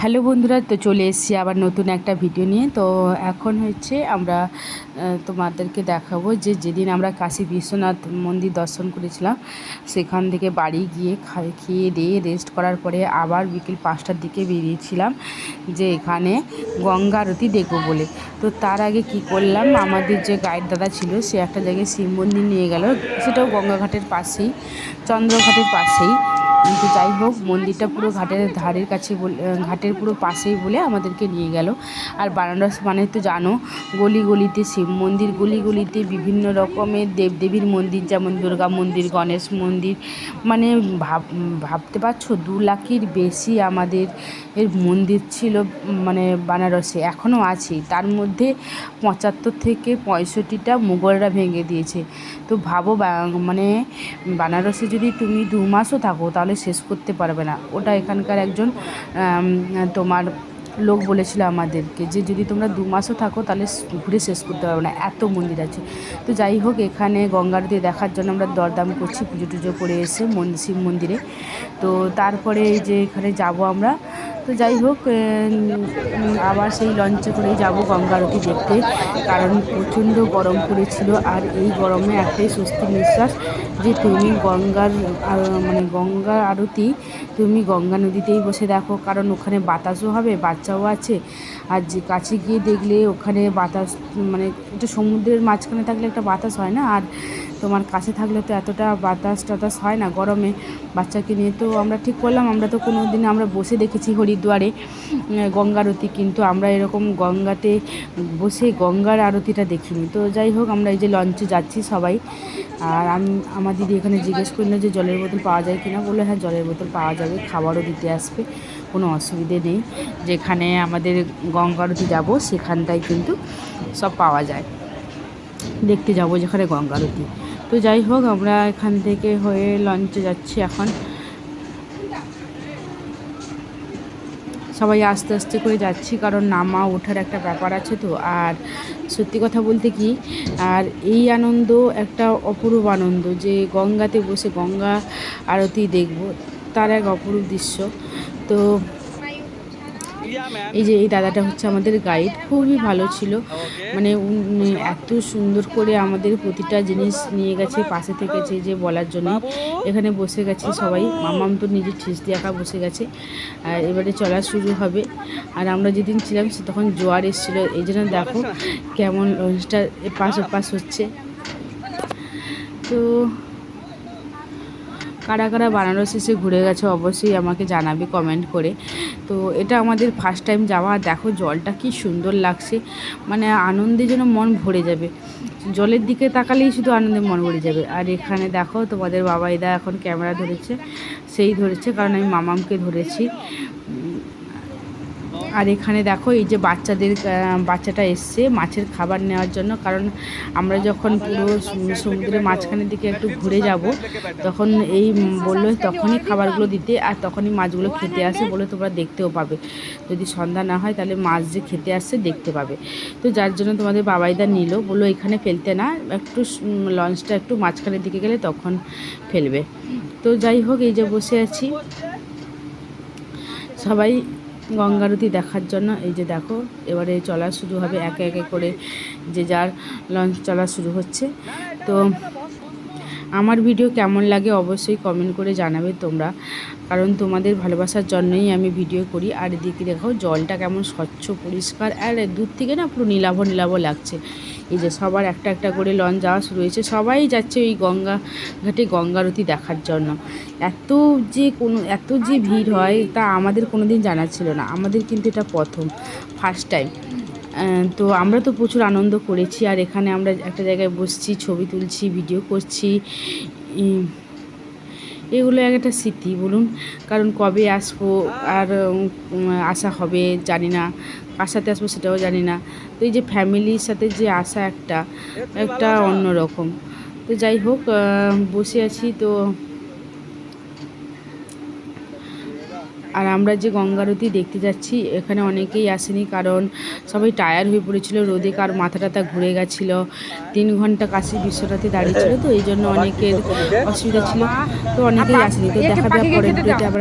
Hello বন্ধুরা, তো চলে এসেছি আবার নতুন একটা ভিডিও নিয়ে। তো এখন হচ্ছে আমরা তোমাদেরকে দেখাবো যে যেদিন আমরা কাশী বিশ্বনাথ মন্দির দর্শন করেছিলাম, সেখান থেকে বাড়ি গিয়ে খেয়ে দিয়ে রেস্ট করার পরে আবার বিকেল 5টার দিকে বেরিয়েছিলাম যে এখানে গঙ্গা আরতি দেখবো বলে। তো তার আগে কি করলাম, আমাদের যে গাইড দাদা ছিল সে একটা জায়গায় শিব মন্দির নিয়ে গেল, সেটাও গঙ্গাঘাটের পাশেই, চন্দ্রঘাটের পাশেই। কিন্তু যাই হোক, মন্দিরটা পুরো ঘাটের ধারের কাছে ঘাটের পুরো পাশেই বলে আমাদেরকে নিয়ে গেল। আর বানারস মানে তো জানো, গলি গলিতে শিব মন্দির, গলি গলিতে বিভিন্ন রকমের দেবদেবীর মন্দির, যেমন দুর্গা মন্দির, গণেশ মন্দির। মানে ভাবতে পারছো, 2 লাখের বেশি আমাদের এর মন্দির ছিল মানে বানারসে, এখনও আছে। তার মধ্যে 75 থেকে 65টা মুঘলরা ভেঙে দিয়েছে। তো ভাবো, মানে বানারসে যদি তুমি 2 মাসও থাকো তাহলে শেষ করতে পারবে না। ওটা এখানকার একজন তোমার লোক বলেছিল আমাদেরকে যে যদি তোমরা 2 মাসও থাকো তাহলে ঘুরে শেষ করতে পারবে না, এত মন্দির আছে। তো যাই হোক, এখানে গঙ্গা আরতি দেখার জন্য আমরা দরদাম করছি পুজো টুজো করে এসে শিব মন্দিরে। তো তারপরে এই যে এখানে যাব আমরা। তো যাই হোক, আবার সেই লঞ্চে করেই যাব গঙ্গা আরতি দেখতে, কারণ প্রচণ্ড গরম পড়েছিল। আর এই গরমে একটাই স্বস্তির নিঃশ্বাস যে তুমি মানে গঙ্গা আরতি তুমি গঙ্গা নদীতেই বসে দেখো, কারণ ওখানে বাতাসও হবে, বাচ্চাও আছে। আর যে কাছে গিয়ে দেখলে ওখানে বাতাস, মানে একটু সমুদ্রের মাঝখানে থাকলে একটা বাতাস হয় না, আর তোমার কাছে থাকলে তো এতটা বাতাস টাতাস হয় না গরমে। বাচ্চাকে নিয়ে তো আমরা ঠিক করলাম, আমরা তো কোনো দিন আমরা বসে দেখেছি হরিদ্বারে গঙ্গা আরতি, কিন্তু আমরা এরকম গঙ্গাতে বসে গঙ্গার আরতিটা দেখিনি। তো যাই হোক, আমরা এই যে লঞ্চে যাচ্ছি সবাই। আর আমার দিদি এখানে জিজ্ঞেস করলো যে জলের বোতল পাওয়া যায় কিনা, বললো হ্যাঁ জলের বোতল পাওয়া যাবে, খাবারও দিতে আসবে, কোনো অসুবিধে নেই। যেখানে আমাদের গঙ্গা আরতি যাবো সেখানটায় কিন্তু সব পাওয়া যায়, দেখতে যাবো যেখানে গঙ্গা আরতি। তো যাই হোক, আমরা এখান থেকে হয়ে লঞ্চে যাচ্ছি এখন। সবাই আস্তে আস্তে করে যাচ্ছি, কারণ নামা ওঠার একটা ব্যাপার আছে। তো আর সত্যি কথা বলতে কি, আর এই আনন্দ একটা অপরূপ আনন্দ যে গঙ্গাতে বসে গঙ্গা আরতি দেখব, তার এক অপরূপ দৃশ্য। তো এই যে এই দাদাটা হচ্ছে আমাদের গাইড, খুবই ভালো ছিল। মানে এত সুন্দর করে আমাদের প্রতিটা জিনিস নিয়ে গেছে, পাশে থেকেছে যে বলার জন্য। এখানে বসে গেছি সবাই, মামাম তো নিজের ঠিস দিয়ে একা বসে গেছে। আর এবারে চলা শুরু হবে। আর আমরা যেদিন ছিলাম সে তখন জোয়ার এসেছিলো, এই জন্য দেখো কেমন লঞ্চটা এপাশ ওপাশ হচ্ছে। তো কারা কারা বানারস এসে ঘুরে গেছে অবশ্যই আমাকে জানাবে কমেন্ট করে। তো এটা আমাদের ফার্স্ট টাইম যাওয়া। দেখো জলটা কি সুন্দর লাগছে, মানে আনন্দে যেন মন ভরে যাবে, জলের দিকে তাকালেই শুধু আনন্দে মন ভরে যাবে। আর এখানে দেখো তোমাদের বাবাইদা এখন ক্যামেরা ধরেছে, সেই ধরেছে কারণ আমি মামামকে ধরেছি। আর এখানে দেখো এই যে বাচ্চাটা এসছে মাছের খাবার নেওয়ার জন্য, কারণ আমরা যখন পুরো সমুদ্রের মাঝখানের দিকে একটু ঘুরে যাব তখন এই বললো তখনই খাবারগুলো দিতে, আর তখনই মাছগুলো খেতে আসে, বলে তোমরা দেখতেও পাবে, যদি সন্ধ্যা না হয় তাহলে মাছ যে খেতে আসছে দেখতে পাবে। তো যার জন্য তোমাদের বাবাইদা নিল, বললো এখানে ফেলতে না, একটু লঞ্চটা একটু মাঝখানের দিকে গেলে তখন ফেলবে। তো যাই হোক, এই যে বসে আছি সবাই গঙ্গা আরতি দেখার জন্য। এই যে দেখো এবারে চলা শুরু হবে, একে একে করে যে যার লঞ্চ চলা শুরু হচ্ছে। তো আমার ভিডিও কেমন লাগে অবশ্যই কমেন্ট করে জানাবে তোমরা, কারণ তোমাদের ভালোবাসার জন্যই আমি ভিডিও করি। আর এদিকে দেখো জলটা কেমন স্বচ্ছ পরিষ্কার, আর দূর থেকে না পুরো নীলাভ নীলাভ লাগছে। এই যে সবার একটা একটা করে লঞ্চ যাওয়া শুরু হয়েছে, সবাই যাচ্ছে ওই গঙ্গা ঘাটে গঙ্গা আরতি দেখার জন্য। এত যে ভিড় হয় তা আমাদের কোনো দিন জানা ছিল না, আমাদের কিন্তু এটা প্রথম, ফার্স্ট টাইম। তো আমরা তো প্রচুর আনন্দ করেছি। আর এখানে আমরা একটা জায়গায় বসছি, ছবি তুলছি, ভিডিও করছি। এগুলো একটা স্মৃতি বলুন, কারণ কবে আসবো আর আসা হবে জানি না, কার সাথে আসবো সেটাও জানি না। তো এই যে ফ্যামিলির সাথে যে আসা একটা অন্যরকম। তো যাই হোক, বসে আছি। তো আর আমরা যে গঙ্গা আরতি দেখতে যাচ্ছি এখানে অনেকেই আসেনি, কারণ সবাই টায়ার হয়ে পড়েছিল রোদে, কার মাথা টাথা ঘুরে গেছিলো, 3 ঘন্টা কাশী বিশ্বনাথে দাঁড়িয়েছিল, তো এই জন্য অনেকের অসুবিধা ছিল, তো অনেকেই আসেনি। তো দেখা যাক পরের ভিডিওতে আবার।